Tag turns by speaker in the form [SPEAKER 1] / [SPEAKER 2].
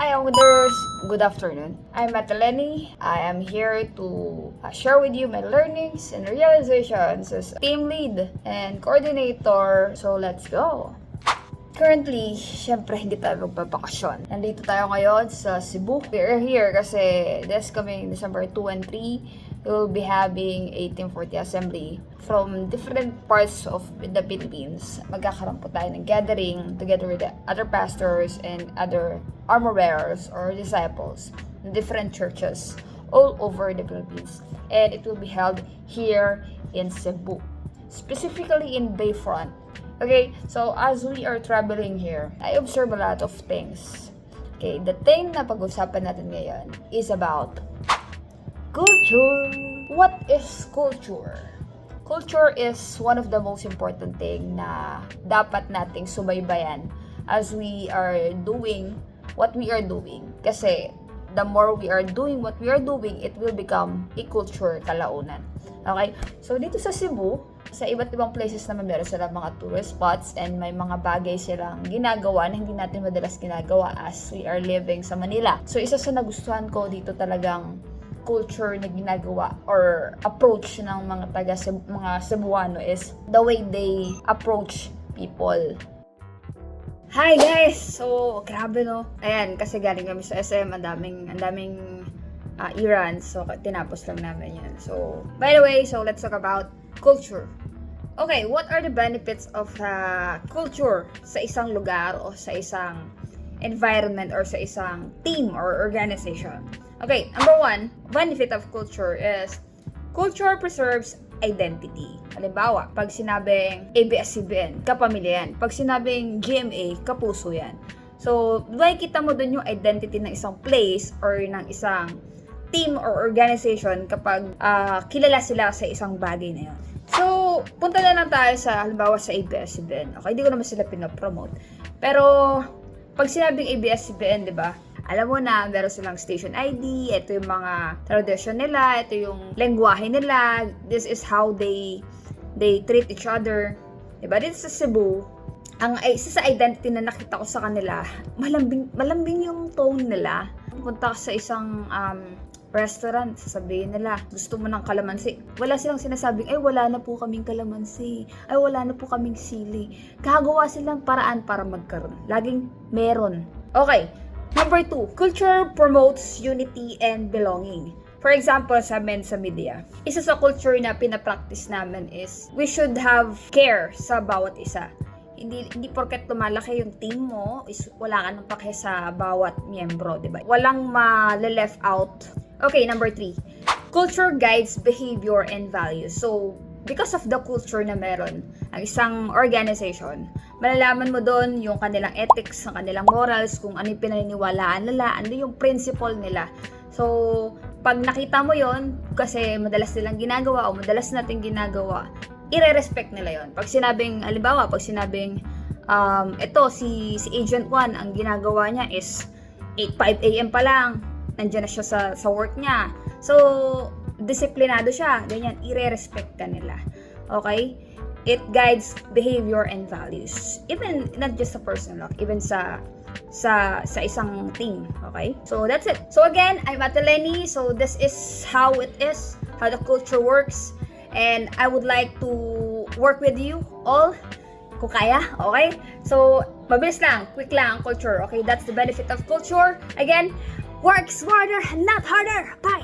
[SPEAKER 1] Hi, Wonders! Good afternoon. I'm Mataleni. I am here to share with you my learnings and realizations as team lead and coordinator. So, let's go! Currently, syempre hindi tayo magbabakasyon. Nandito tayo ngayon sa Cebu. We're here kasi this coming December 2 and 3, we will be having 1840 assembly from different parts of the Philippines. Magkakaroon po tayo ng gathering together with the other pastors and other armor bearers or disciples in different churches all over the Philippines. And it will be held here in Cebu, specifically in Bayfront. Okay, so as we are traveling here, I observe a lot of things. Okay, the thing na pag-usapan natin ngayon is about culture. What is culture? Culture is one of the most important thing na dapat nating subaybayan as we are doing what we are doing. Kasi the more we are doing what we are doing, it will become a culture kalaunan. Okay? So dito sa Cebu, sa iba't ibang places naman meron silang mga tourist spots and may mga bagay silang ginagawa na hindi natin madalas ginagawa as we are living sa Manila. So isa sa nagustuhan ko dito talagang culture na ginagawa or approach ng mga mga Cebuano is the way they approach people. Hi guys! So, grabe no. Ayan, kasi galing kami sa SM, ang daming errands. So, tinapos lang namin yan. So, by the way, so let's talk about culture. Okay, what are the benefits of culture sa isang lugar o sa isang environment or sa isang team or organization? Okay, number one, benefit of culture is culture preserves identity. Halimbawa, pag sinabing ABS-CBN, kapamilya yan. Pag sinabing GMA, kapuso yan. So, kita mo dun yung identity ng isang place or ng isang team or organization kapag kilala sila sa isang bagay na yun. So, punta na lang tayo sa, halimbawa sa ABS-CBN. Okay, hindi ko naman sila pinapromote. Pero, pag sinabing ABS-CBN, di ba? Alam mo na, meron silang station ID, ito yung mga tradition nila, ito yung lengguwahe nila, this is how they treat each other. Diba? Dito sa Cebu, ang isa sa identity na nakita ko sa kanila, malambing yung tone nila. Punta ka sa isang restaurant, sasabihin nila, gusto mo ng kalamansi. Wala silang sinasabing, ay wala na po kaming kalamansi, ay wala na po kaming sili. Gagawa silang paraan para magkaroon. Laging meron. Okay. Number 2, culture promotes unity and belonging. For example, sa Mensa Media, isa sa culture na pinapractice namin is we should have care sa bawat isa. Hindi porket lumalaki yung team mo, is wala ka nang pake sa bawat miyembro, di ba? Walang ma-left out. Okay, number 3, culture guides behavior and values. So, because of the culture na meron ang isang organization, malalaman mo doon yung kanilang ethics, ang kanilang morals, kung ano yung pinaniniwalaan nila, ano yung principle nila. So, pag nakita mo yon kasi madalas nilang ginagawa o madalas nating ginagawa, ire-respect nila yon. Pag sinabing, halimbawa, pag sinabing, ito, si Agent 1, ang ginagawa niya is 5 a.m. pa lang, nandiyan na siya sa work niya. So, disiplinado siya, ganyan, ire-respect ka nila. Okay? It guides behavior and values. Even, not just sa personal life, even sa isang team. Okay? So, that's it. So, again, I'm Mataleni. So, this is how it is, how the culture works. And I would like to work with you all, kung kaya. Okay? So, mabilis lang, quick lang ang culture. Okay? That's the benefit of culture. Again, work smarter, not harder. Bye!